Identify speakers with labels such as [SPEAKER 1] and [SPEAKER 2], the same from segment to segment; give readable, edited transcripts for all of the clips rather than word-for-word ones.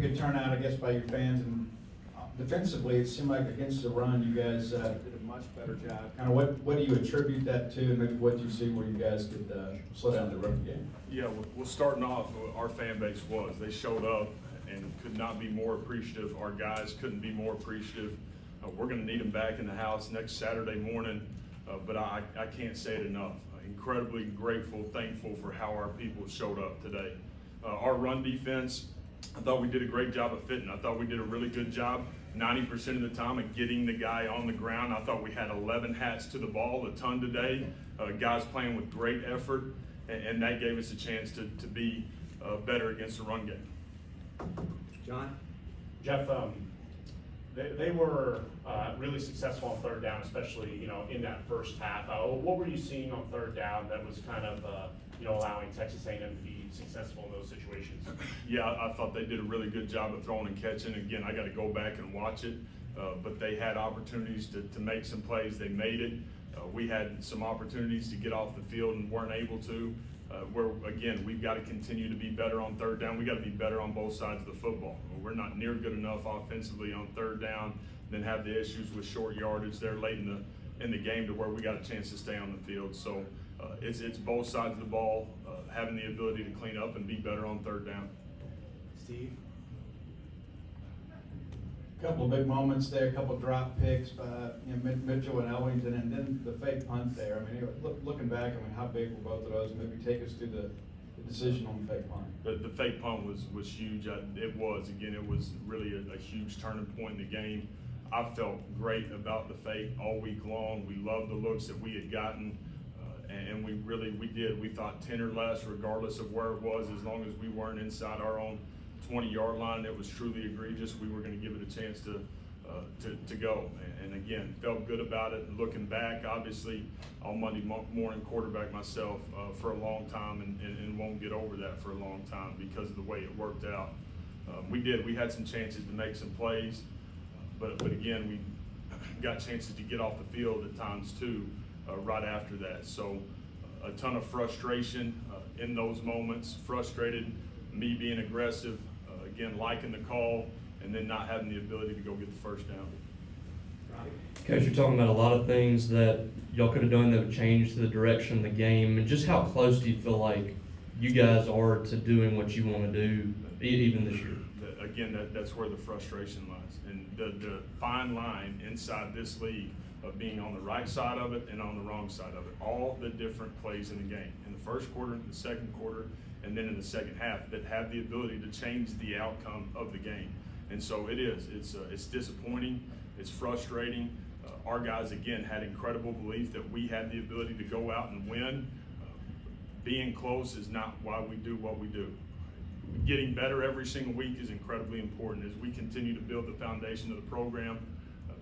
[SPEAKER 1] Good turnout, I guess, by your fans, and defensively, it seemed like against the run, you guys did a much better job. Kind of what do you attribute that to, and maybe what you see where you guys could slow down the run game?
[SPEAKER 2] Yeah, well, starting off, our fan base they showed up and could not be more appreciative. Our guys couldn't be more appreciative. We're going to need them back in the house next Saturday morning, but I can't say it enough. Incredibly grateful, thankful for how our people showed up today. Our run defense, I thought we did a great job of fitting. I thought we did a really good job 90% of the time of getting the guy on the ground. I thought we had 11 hats to the ball, a ton today. Guys playing with great effort, and that gave us a chance to be better against the run game.
[SPEAKER 1] John?
[SPEAKER 3] Jeff, they were really successful on third down, especially in that first half. What were you seeing on third down that was kind of allowing Texas A&M to be successful in those situations?
[SPEAKER 2] Yeah, I thought they did a really good job of throwing and catching. Again, I got to go back and watch it, but they had opportunities to make some plays. They made it. We had some opportunities to get off the field and weren't able to. Again, we've got to continue to be better on third down. We got to be better on both sides of the football. We're not near good enough offensively on third down, then have the issues with short yardage there late in the game to where we got a chance to stay on the field. So it's both sides of the ball, having the ability to clean up and be better on third down.
[SPEAKER 1] Steve? A couple of big moments there, a couple of drop picks by Mitchell and Ellington, and then the fake punt there. I mean, looking back, how big were both of those? Maybe take us through the decision on the fake punt.
[SPEAKER 2] The fake punt was huge. It was really a huge turning point in the game. I felt great about the fake all week long. We loved the looks that we had gotten, and we did. We thought 10 or less, regardless of where it was, as long as we weren't inside our own 20-yard line. It was truly egregious. We were going to give it a chance to go. And again, felt good about it. Looking back, obviously, on Monday morning quarterback myself for a long time, and won't get over that for a long time because of the way it worked out. We had some chances to make some plays, but again, we got chances to get off the field at times too, right after that. So a ton of frustration in those moments, frustrated, me being aggressive, again, liking the call, and then not having the ability to go get the first down.
[SPEAKER 4] Coach, you're talking about a lot of things that y'all could have done that would change the direction of the game, and just how close do you feel like you guys are to doing what you want to do, even this year?
[SPEAKER 2] Again, that's where the frustration lies, and the fine line inside this league of being on the right side of it and on the wrong side of it. All the different plays in the game, in the first quarter, in the second quarter, and then in the second half, that have the ability to change the outcome of the game. And so it's disappointing, it's frustrating. Our guys, again, had incredible belief that we had the ability to go out and win. Being close is not why we do what we do. Getting better every single week is incredibly important as we continue to build the foundation of the program.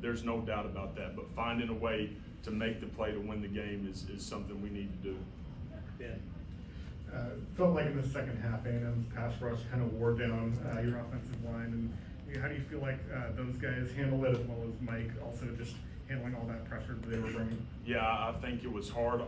[SPEAKER 2] There's no doubt about that, but finding a way to make the play to win the game is something we need to do.
[SPEAKER 1] Ben?
[SPEAKER 5] Felt like in the second half, A&M's pass rush kind of wore down your offensive line, and how do you feel like those guys handle it, as well as Mike also just handling all that pressure that they were bringing?
[SPEAKER 2] Yeah, I think it was hard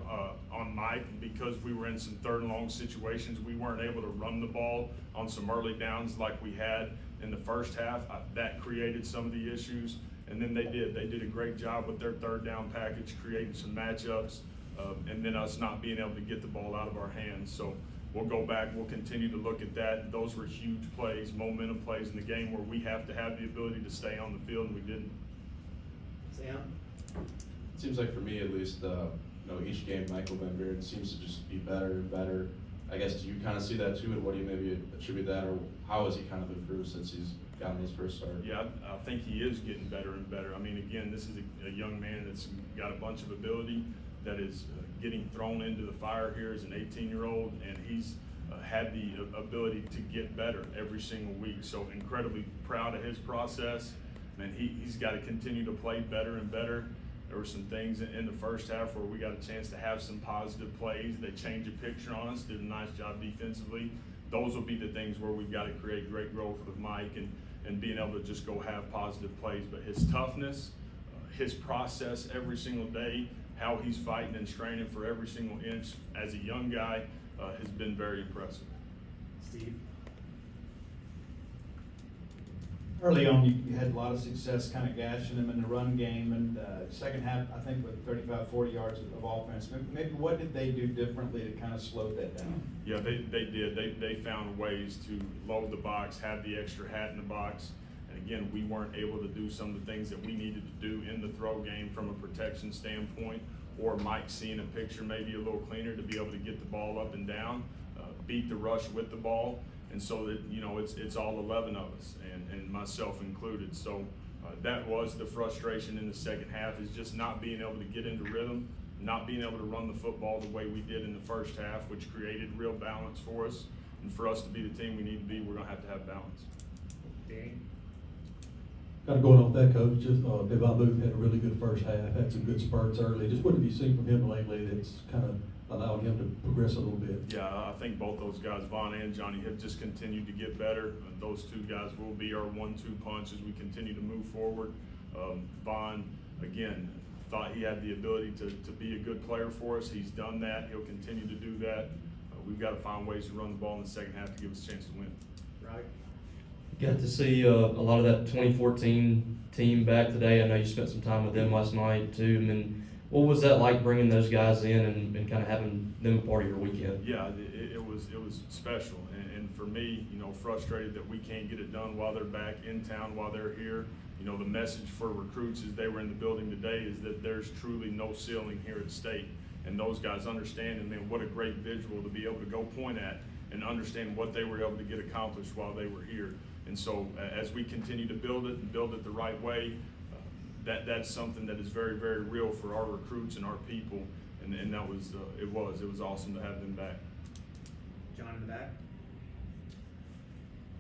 [SPEAKER 2] on Mike because we were in some third and long situations. We weren't able to run the ball on some early downs like we had in the first half. That created some of the issues, and then they did a great job with their third down package, creating some matchups, and then us not being able to get the ball out of our hands. So we'll go back, we'll continue to look at that. Those were huge plays, momentum plays in the game where we have to have the ability to stay on the field, and we didn't.
[SPEAKER 1] Sam?
[SPEAKER 6] It seems like for me at least, each game Michael Van Buren seems to just be better and better. I guess, do you kind of see that too, and what do you maybe attribute that, or how has he kind of improved since he's gotten his first start?
[SPEAKER 2] Yeah, I think he is getting better and better. I mean, again, this is a young man that's got a bunch of ability that is getting thrown into the fire here as an 18-year-old, and he's had the ability to get better every single week. So incredibly proud of his process, and he's got to continue to play better and better. There were some things in the first half where we got a chance to have some positive plays. They changed the picture on us, did a nice job defensively. Those will be the things where we've got to create great growth with Mike and being able to just go have positive plays. But his toughness, his process every single day, how he's fighting and straining for every single inch as a young guy has been very impressive.
[SPEAKER 1] Steve? Early on, you had a lot of success kind of gashing them in the run game, and second half, I think with 35, 40 yards of offense. Maybe what did they do differently to kind of slow that down?
[SPEAKER 2] Yeah, they did. They found ways to load the box, have the extra hat in the box. And again, we weren't able to do some of the things that we needed to do in the throw game from a protection standpoint, or Mike seeing a picture maybe a little cleaner to be able to get the ball up and down, beat the rush with the ball. And so that, it's all 11 of us, and myself included. So that was the frustration in the second half, is just not being able to get into rhythm, not being able to run the football the way we did in the first half, which created real balance for us. And for us to be the team we need to be, we're gonna have to have balance.
[SPEAKER 3] Danny?
[SPEAKER 7] Kind of going off that, Coach, just Devon Booth had a really good first half, had some good spurts early. Just what have you seen from him lately that's kind of allowing him to progress a little bit?
[SPEAKER 2] Yeah, I think both those guys, Vaughn and Johnny, have just continued to get better. Those two guys will be our 1-2 punch as we continue to move forward. Vaughn, again, thought he had the ability to be a good player for us. He's done that. He'll continue to do that. We've got to find ways to run the ball in the second half to give us a chance to win.
[SPEAKER 3] Right.
[SPEAKER 4] Got to see a lot of that 2014 team back today. I know you spent some time with them last night too. And then what was that like bringing those guys in and kind of having them a part of your weekend?
[SPEAKER 2] Yeah, it was special, and for me, frustrated that we can't get it done while they're back in town, while they're here. The message for recruits as they were in the building today is that there's truly no ceiling here at State, and those guys understand, and man, what a great visual to be able to go point at and understand what they were able to get accomplished while they were here. And so as we continue to build it and build it the right way, that's something that is very, very real for our recruits and our people, and that was it was awesome to have them back.
[SPEAKER 8] John in the back.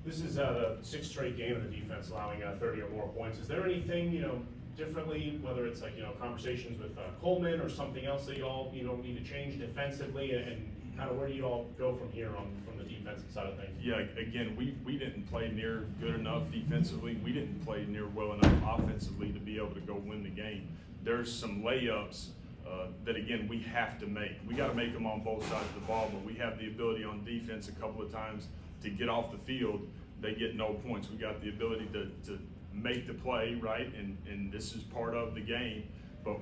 [SPEAKER 3] This is the sixth straight game of the defense allowing 30 or more points. Is there anything, differently, whether it's like, conversations with Coleman or something else that y'all, need to change defensively, and kind of where do you all go from here from the defensive side of things?
[SPEAKER 2] Yeah, again, we didn't play near good enough defensively. We didn't play near well enough offensively to be able to go win the game. There's some layups that, again, we have to make. We got to make them on both sides of the ball, but we have the ability on defense a couple of times to get off the field. They get no points. We got the ability to make the play, right? And this is part of the game, but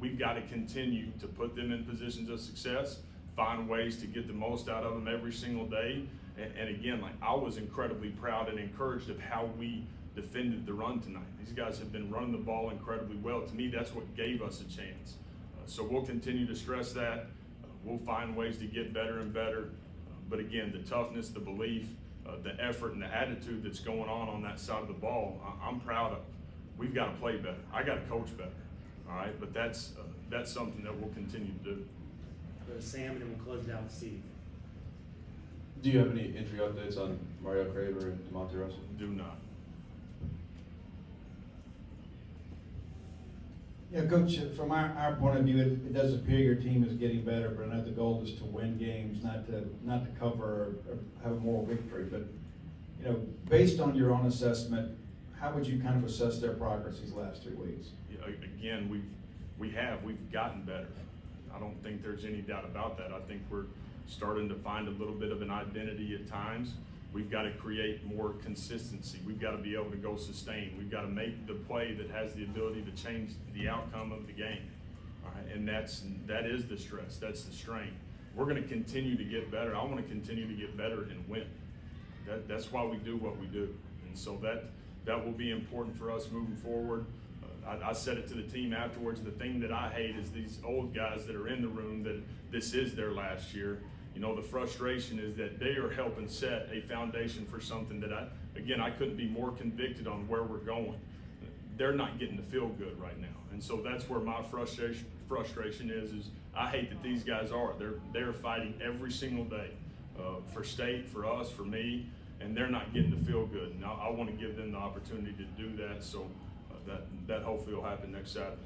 [SPEAKER 2] we've got to continue to put them in positions of success, find ways to get the most out of them every single day. And again, I was incredibly proud and encouraged of how we defended the run tonight. These guys have been running the ball incredibly well. To me, that's what gave us a chance. So we'll continue to stress that. We'll find ways to get better and better. But again, the toughness, the belief, the effort and the attitude that's going on that side of the ball, I'm proud of. We've got to play better. I got to coach better. All right, but that's something that we'll continue to do.
[SPEAKER 8] Go to Sam, and then we'll close it out with Steve.
[SPEAKER 6] Do you have any injury updates on Mario Craver and DeMonte Russell?
[SPEAKER 2] Do not.
[SPEAKER 1] Yeah, Coach, from our point of view, it does appear your team is getting better, but I know the goal is to win games, not to cover or have a moral victory. But, based on your own assessment, how would you kind of assess their progress these last 3 weeks?
[SPEAKER 2] Yeah, again, we've gotten better. I don't think there's any doubt about that. I think we're starting to find a little bit of an identity at times. We've got to create more consistency. We've got to be able to go sustain. We've got to make the play that has the ability to change the outcome of the game. All right? And that is the stress. That's the strain. We're going to continue to get better. I want to continue to get better and win. That's why we do what we do. And so that will be important for us moving forward. I said it to the team afterwards. The thing that I hate is these old guys that are in the room that this is their last year. The frustration is that they are helping set a foundation for something that I couldn't be more convicted on where we're going. They're not getting to feel good right now. And so that's where my frustration is I hate that these guys are. They're fighting every single day for State, for us, for me, and they're not getting to feel good. And I want to give them the opportunity to do that, so that hopefully will happen next Saturday.